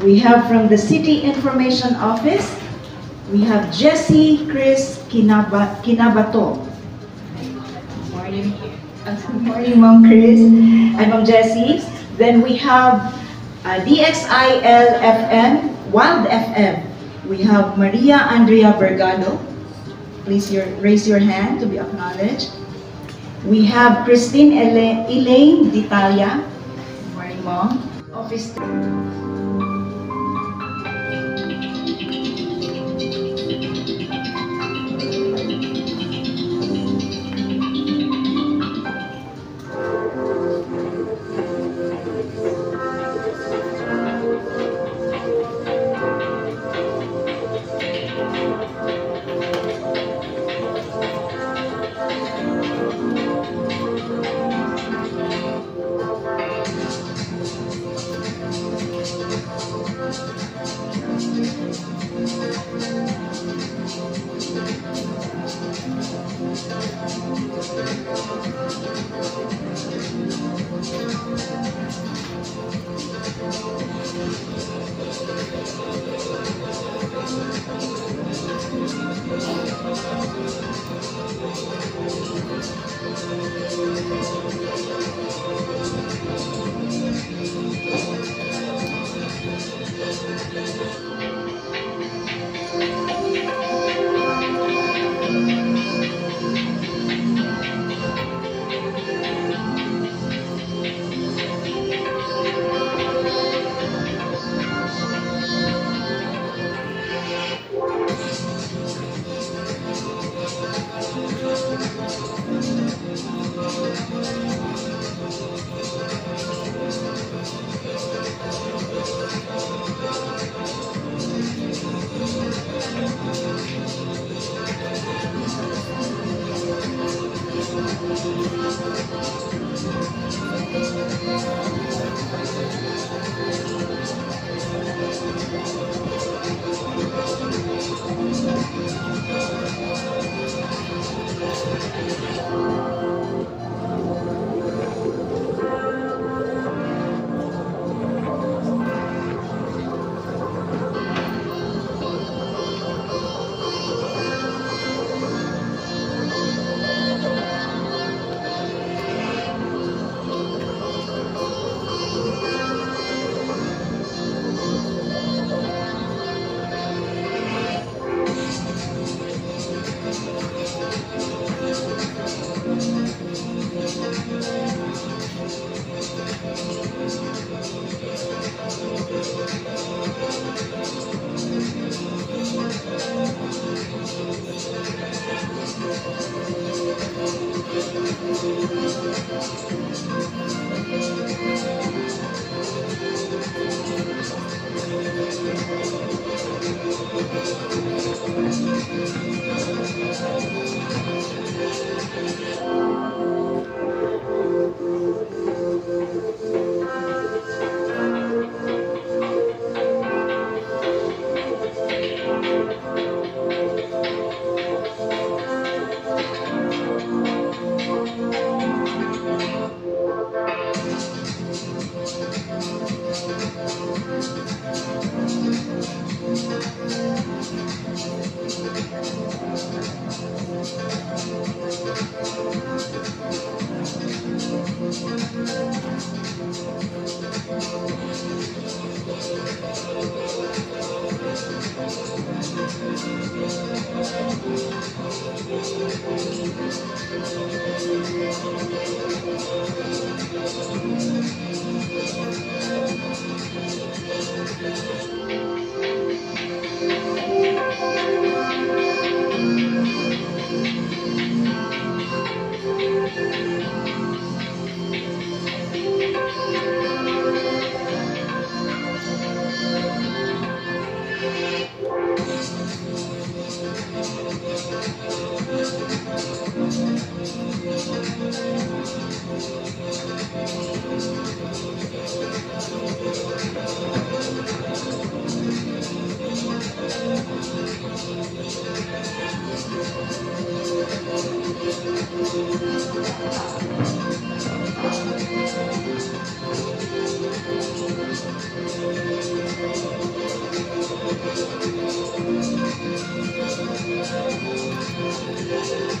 We have from the City Information Office, we have Jessie Chris Kinabato. Good morning. Good morning, Ma'am Chris and Ma'am Jessie. Then we have DXIL FM, Wild FM. We have Maria Andrea Bergado. Please raise your hand to be acknowledged. We have Christine Elaine Ditalia. Good morning, Mom. Office.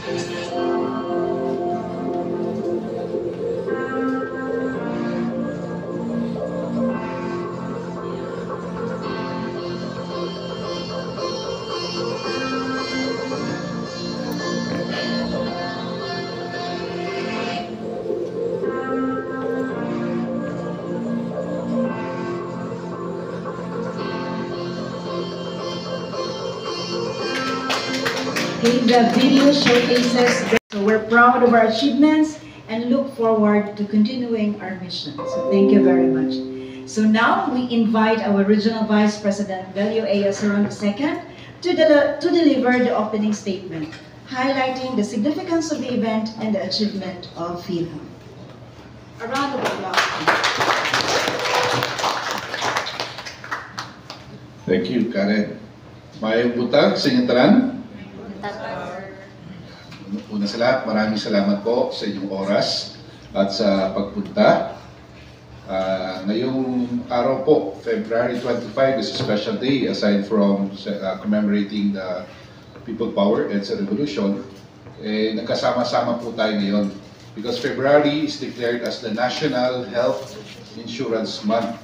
Okay, the video showcases that. So we're proud of our achievements and look forward to continuing our mission. So thank you very much. So now we invite our Regional Vice President Belio A. Asaron II to deliver the opening statement, highlighting the significance of the event and the achievement of PhilHealth. A round of applause. Thank you, Karen. Mayong butag sa inyong tanan. Una sa lahat, maraming salamat po sa inyong oras at sa pagpunta. Ngayong araw po, February 25 is a special day aside from commemorating the People Power and sa Revolution. Nagkasama-sama po tayo ngayon because February is declared as the National Health Insurance Month.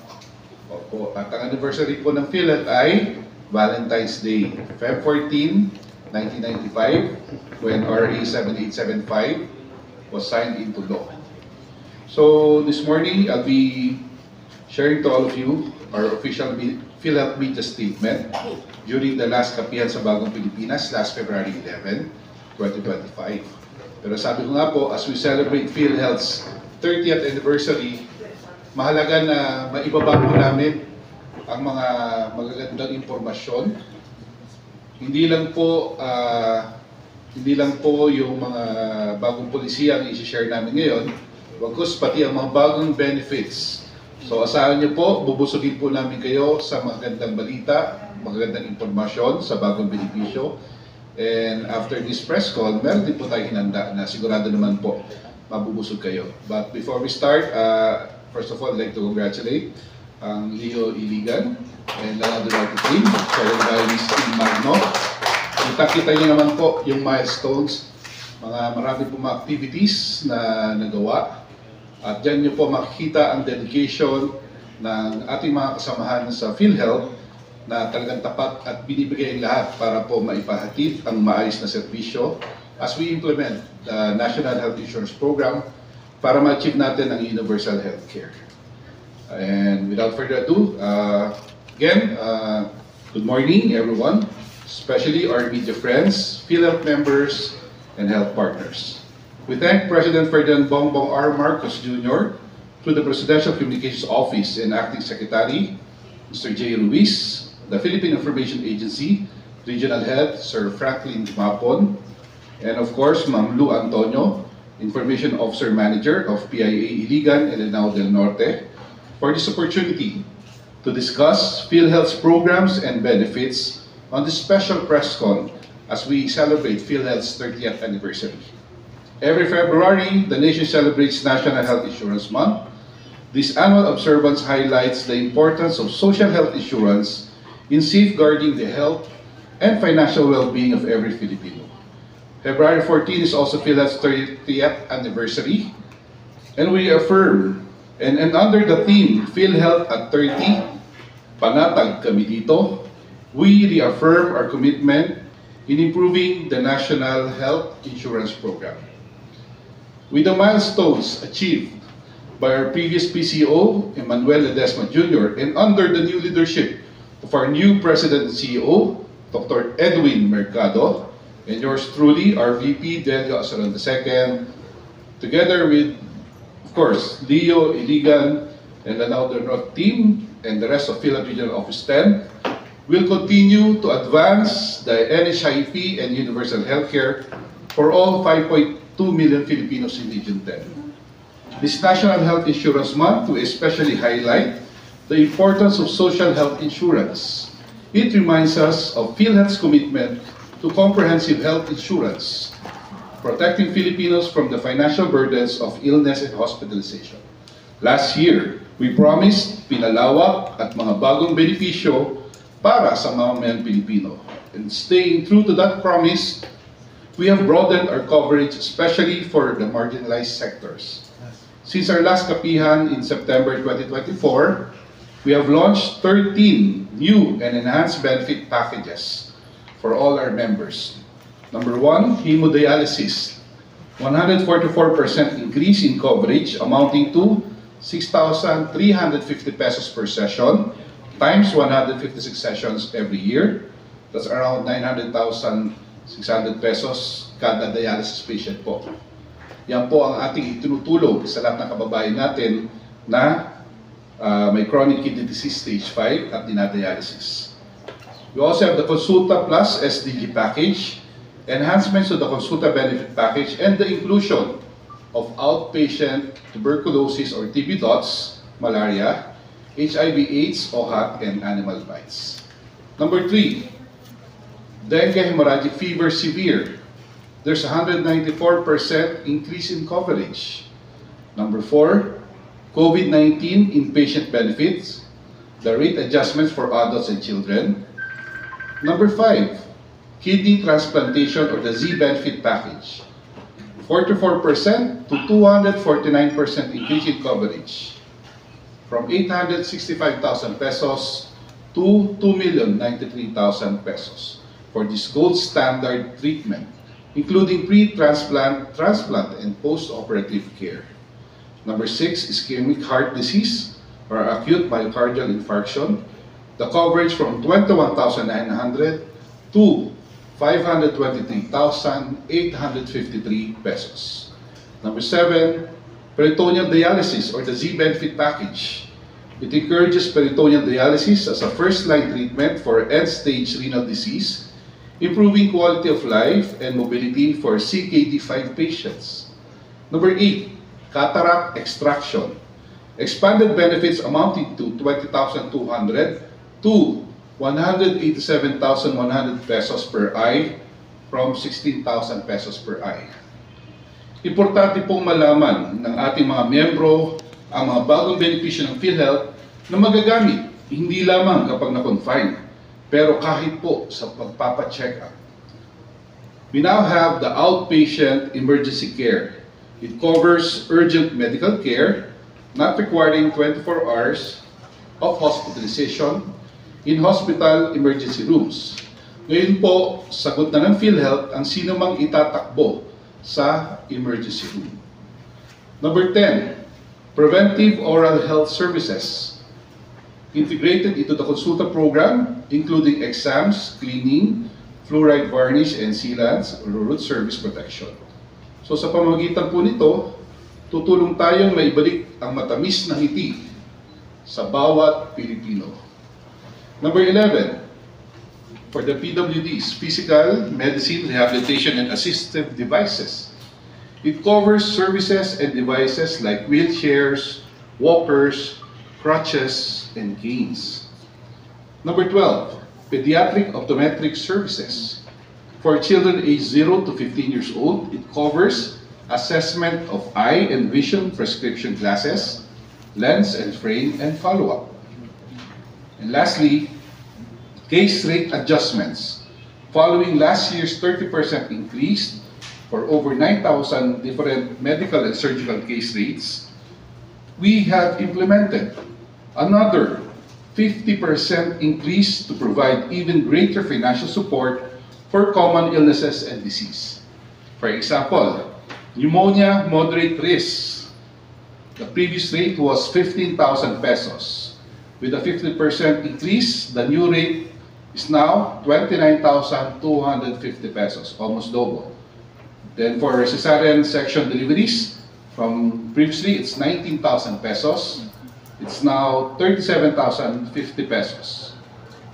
Opo. At ang anniversary po ng PhilHealth ay Valentine's Day, Feb 14, 1995, when RA 7875 was signed into law. So this morning, I'll be sharing to all of you our official PhilHealth media statement during the last kapihan sa Bagong Pilipinas last February 11, 2025. Pero sabi ko nga po, as we celebrate PhilHealth's 30th anniversary, mahalaga na maibaba po namin ang mga magagandang impormasyon. Hindi lang po yung mga bagong polisiya ang i-share namin ngayon, bagkus pati ang mga bagong benefits. So asahan niyo po, bubusugin po namin kayo sa magagandang balita, magagandang impormasyon sa bagong benepisyo. And after this press call, meron din po tayo hinanda na sigurado naman po mabubusog kayo. But before we start, first of all, I'd like to congratulate ang Leo Iligan and the Duarte team, chaired by Ms. Tim Magno. Kita-kita niyo naman po yung milestones, marami po mga activities na nagawa. At dyan niyo po makikita ang dedication ng ating mga kasamahan sa PhilHealth na talagang tapat at binibigay ang lahat para po maipahatid ang maayos na serbisyo as we implement the National Health Insurance Program para ma-achieve natin ang universal healthcare. And without further ado, again, good morning everyone, especially our media friends, PhilHealth members, and health partners. We thank President Ferdinand Bongbong R. Marcos Jr. through the Presidential Communications Office and Acting Secretary, Mr. J. Ruiz, the Philippine Information Agency, Regional Head, Sir Franklin Mapon, and of course, Ma'am Lu Antonio, Information Officer Manager of PIA Iligan and Lanao del Norte, for this opportunity to discuss PhilHealth's programs and benefits on this special press con as we celebrate PhilHealth's 30th anniversary. Every February, the nation celebrates National Health Insurance Month. This annual observance highlights the importance of social health insurance in safeguarding the health and financial well-being of every Filipino. February 14 is also PhilHealth's 30th anniversary, and we affirm, and under the theme, PhilHealth at 30, Panatag Kami Dito, we reaffirm our commitment in improving the National Health Insurance Program. With the milestones achieved by our previous PCO, Emmanuel Ledesma Jr., and under the new leadership of our new President and CEO, Dr. Edwin Mercado, and yours truly, our VP, Delio Asaron II, together with, of course, Leo Iligan and the Lanao del Norte team and the rest of PhilHealth Regional Office 10, will continue to advance the NHIP and universal healthcare for all 5.2 million Filipinos in Region 10. This National Health Insurance Month will especially highlight the importance of social health insurance. It reminds us of PhilHealth's commitment to comprehensive health insurance, protecting Filipinos from the financial burdens of illness and hospitalization. Last year, we promised pinalawak at mga bagong benepisyo para sa mga Pilipino. And staying true to that promise, We have broadened our coverage, especially for the marginalized sectors. Since our last kapihan in September 2024, we have launched 13 new and enhanced benefit packages for all our members. Number 1, hemodialysis. 144% increase in coverage amounting to 6,350 pesos per session times 156 sessions every year. That's around 900,600 pesos kada dialysis patient po. Yan po ang ating itinutulong sa lahat ng kababayan natin na may chronic kidney disease stage 5 at dinadialysis. We also have the Consulta Plus SDG package, enhancements to the Consulta benefit package, and the inclusion of outpatient tuberculosis or TB dots, malaria, HIV/AIDS, OHAT, and animal bites. Number 3, dengue hemorrhagic fever severe. There's a 194% increase in coverage. Number 4, COVID-19 inpatient benefits, the rate adjustments for adults and children. Number 5, kidney transplantation or the Z benefit package. 44% to 249% increase in coverage. From 865,000 pesos to 2,093,000 pesos for this gold standard treatment, including pre-transplant, transplant, and post-operative care. Number 6, ischemic heart disease or acute myocardial infarction. The coverage from 21,900 to 523,853 pesos. Number 7, peritoneal dialysis or the Z benefit package. It encourages peritoneal dialysis as a first-line treatment for end-stage renal disease, improving quality of life and mobility for CKD5 patients. Number 8, cataract extraction. Expanded benefits amounting to 20,200 to 187,100 pesos per eye from 16,000 pesos per eye. Importante pong malaman ng ating mga miyembro ang mga bagong benepisyo ng PhilHealth na magagamit hindi lamang kapag na-confine, pero kahit po sa pagpapacheck up. We now have the outpatient emergency care. It covers urgent medical care, not requiring 24 hours of hospitalization in hospital emergency rooms. Ngayon po, sagot na ng PhilHealth ang sino mang itatakbo sa emergency room. Number 10, preventive oral health services. Integrated into the Consulta program, including exams, cleaning, fluoride varnish, and sealants, or root service protection. So sa pamamagitan po nito, tutulong tayong maibalik ang matamis na ngiti sa bawat Pilipino. Number 11, for the PWDs, physical, medicine, rehabilitation, and assistive devices. It covers services and devices like wheelchairs, walkers, crutches, and canes. Number 12, pediatric optometric services. For children aged 0 to 15 years old, it covers assessment of eye and vision prescription glasses, lens and frame, and follow-up. And lastly, case rate adjustments. Following last year's 30% increase for over 9,000 different medical and surgical case rates, we have implemented another 50% increase to provide even greater financial support for common illnesses and disease. For example, pneumonia moderate risk. The previous rate was 15,000 pesos. With a 50% increase, the new rate is now 29,250 pesos, almost double. Then for cesarean section deliveries, from previously it's 19,000 pesos, it's now 37,050 pesos.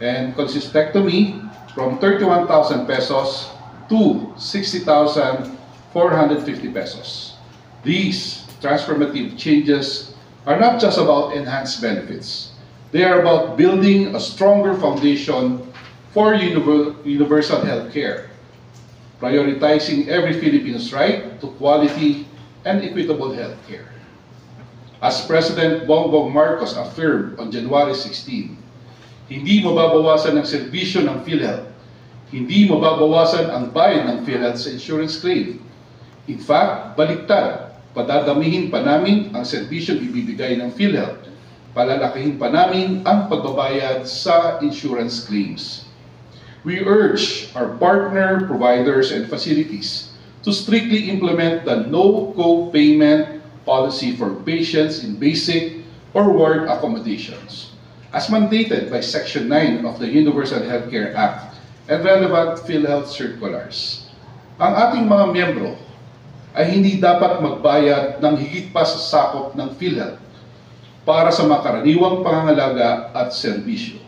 And cholecystectomy, from 31,000 pesos to 60,450 pesos. These transformative changes are not just about enhanced benefits. They are about building a stronger foundation for universal health care, prioritizing every Filipino's right to quality and equitable health care. As President Bongbong Marcos affirmed on January 16, hindi mababawasan ng serbisyo ng PhilHealth, Hindi mababawasan ang bayad ng PhilHealth sa insurance claim. In fact, baliktad, padadamihin pa namin ang serbisyong ibibigay ng PhilHealth. Palalakihin pa namin ang pagbabayad sa insurance claims. We urge our partner providers and facilities to strictly implement the no co-payment policy for patients in basic or ward accommodations, as mandated by Section 9 of the Universal Healthcare Act and relevant PhilHealth circulars. Ang ating mga miyembro ay hindi dapat magbayad ng higit pa sa sakop ng PhilHealth para sa mga karaniwang pangangalaga at serbisyo.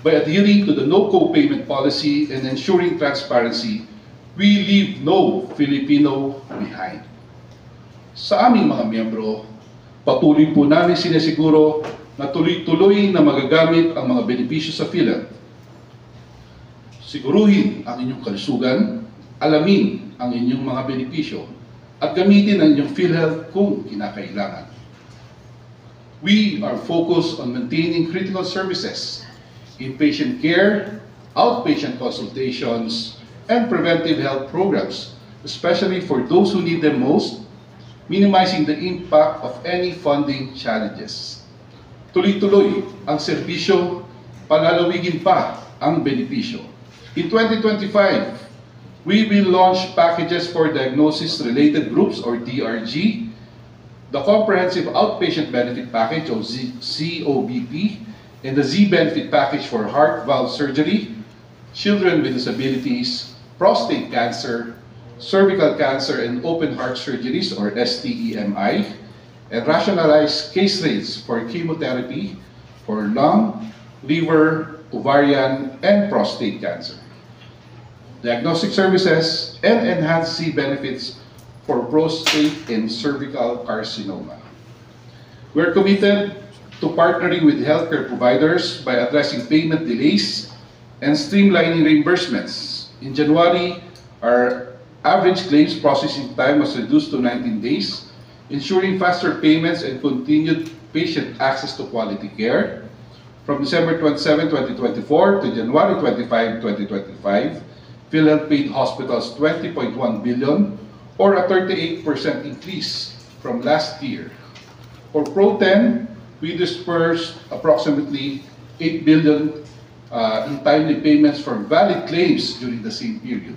By adhering to the no co-payment policy and ensuring transparency, we leave no Filipino behind. Sa aming mga miyembro, patuloy po namin sinisiguro na tuloy-tuloy na magagamit ang mga benepisyo sa PhilHealth. Siguruhin ang inyong kalusugan, alamin ang inyong mga benepisyo, at gamitin ang inyong PhilHealth kung kinakailangan. We are focused on maintaining critical services, inpatient care, outpatient consultations, and preventive health programs, especially for those who need them most, minimizing the impact of any funding challenges. Tuloy-tuloy ang serbisyo, palalawigin pa ang benepisyo. In 2025, we will launch packages for diagnosis-related groups or DRG, the Comprehensive Outpatient Benefit Package or COBP, and the Z-Benefit Package for heart valve surgery, children with disabilities, prostate cancer, cervical cancer, and open heart surgeries or STEMI, and rationalized case rates for chemotherapy for lung, liver, ovarian, and prostate cancer. Diagnostic services, and enhanced C benefits for prostate and cervical carcinoma. We're committed to partnering with healthcare providers by addressing payment delays and streamlining reimbursements. In January, our average claims processing time was reduced to 19 days, ensuring faster payments and continued patient access to quality care. From December 27, 2024 to January 25, 2025, PhilHealth paid hospitals 20.1 billion or a 38% increase from last year. For Pro-10, we dispersed approximately 8 billion in timely payments for valid claims during the same period.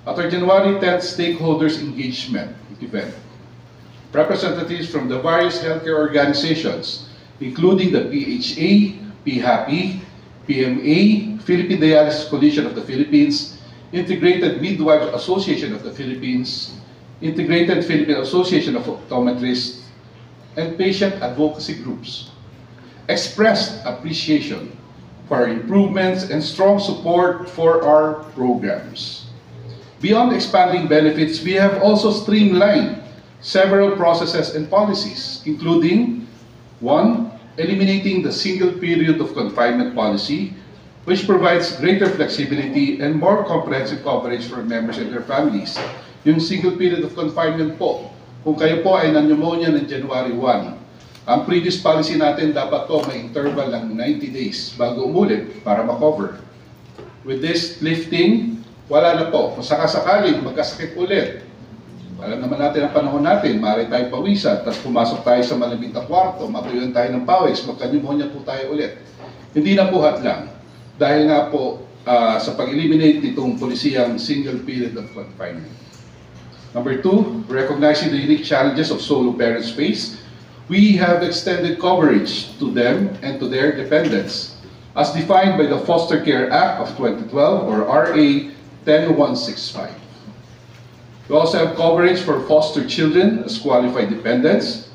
At our January 10th stakeholders engagement event, representatives from the various healthcare organizations, including the PHA, PHAPI, PMA, Philippine Dialysis Coalition of the Philippines, Integrated Midwives Association of the Philippines, Integrated Philippine Association of Optometrists, and patient advocacy groups, expressed appreciation for our improvements and strong support for our programs. Beyond expanding benefits, we have also streamlined several processes and policies, including 1. Eliminating the single period of confinement policy, which provides greater flexibility and more comprehensive coverage for members and their families. Yung single period of confinement po, kung kayo po ay na-pneumonia ng January 1, ang previous policy natin dapat po may interval ng 90 days bago umulit para makover. With this lifting, wala na po. Kung sakasakaling magkasakit ulit, alam naman natin ang panahon natin, maaari tayo pawisan, tapos pumasok tayo sa malamig na kwarto, matuyuan tayo ng pawis, magka-pneumonia po tayo ulit. Hindi na po hatlang. Dahil nga po sa pag-eliminate nitong polisiyang single period of confinement. Number 2, recognizing the unique challenges of solo parents face, we have extended coverage to them and to their dependents, as defined by the Foster Care Act of 2012 or RA 10165. We also have coverage for foster children as qualified dependents,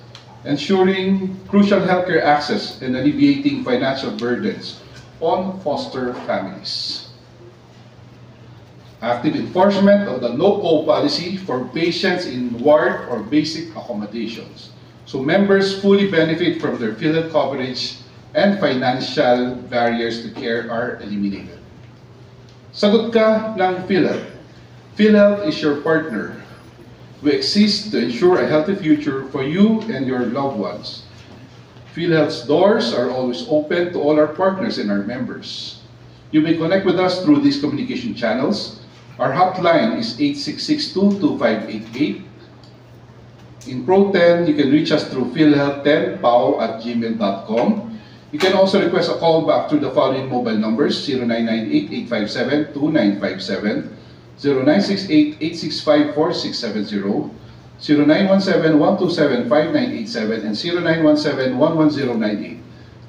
ensuring crucial healthcare access and alleviating financial burdens on foster families. Active enforcement of the no-call policy for patients in ward or basic accommodations. So members fully benefit from their PhilHealth coverage and financial barriers to care are eliminated. Sagot ka ng PhilHealth. PhilHealth is your partner. We exist to ensure a healthy future for you and your loved ones. PhilHealth's doors are always open to all our partners and our members. You may connect with us through these communication channels. Our hotline is 8662-2588. In Pro10, you can reach us through philhealth10pao@gmail.com. You can also request a call back through the following mobile numbers: 0998-857-2957, 0968-865-4670, 0917-127-5987, and 0917-11098.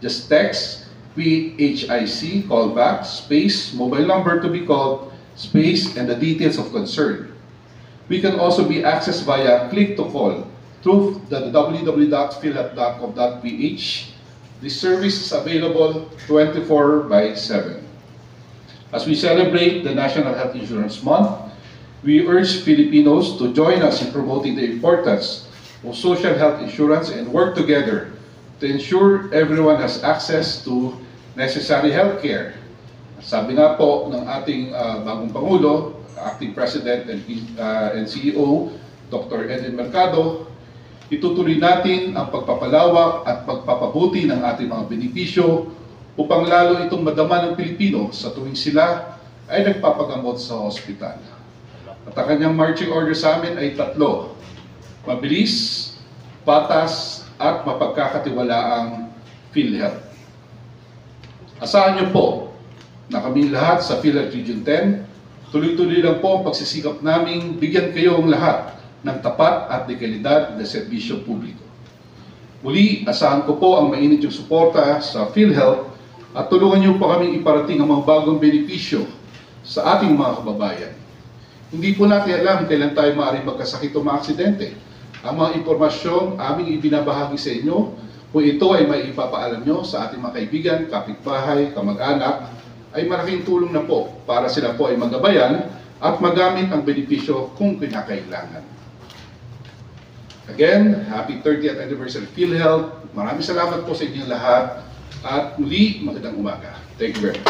Just text PHIC callback space mobile number to be called space and the details of concern. We can also be accessed via click to call through the www.philhealth.gov.ph. This service is available 24/7. As we celebrate the National Health Insurance Month, we urge Filipinos to join us in promoting the importance of social health insurance and work together to ensure everyone has access to necessary health care. Sabi nga po ng ating bagong Pangulo, Acting President and CEO, Dr. Edwin Mercado, itutuloy natin ang pagpapalawak at pagpapabuti ng ating mga benepisyo upang lalo itong madama ng Pilipino sa tuwing sila ay nagpapagamot sa hospital. At ang kanyang marching order sa amin ay 3: mabilis, patas, at mapagkakatiwalaang PhilHealth. Asahan niyo po na kami lahat sa PhilHealth Region 10, tuloy-tuloy lang po ang pagsisikap naming bigyan kayong lahat ng tapat at dekalidad na serbisyo publiko. Muli, asahan ko po ang mainit yung suporta sa PhilHealth at tulungan niyo po kami iparating ang mga bagong benepisyo sa ating mga kababayan. Hindi po natin alam kailan tayo maaaring magkasakit o maaksidente. Ang mga impormasyong aming ibinabahagi sa inyo, kung ito ay may ipapaalam nyo sa ating mga kaibigan, kapitbahay, kamag-anak, ay malaking tulong na po para sila po ay magabayan at magamit ang benepisyo kung kinakailangan. Again, happy 30th anniversary PhilHealth. Maraming salamat po sa inyong lahat at muli, magandang umaga. Thank you very much.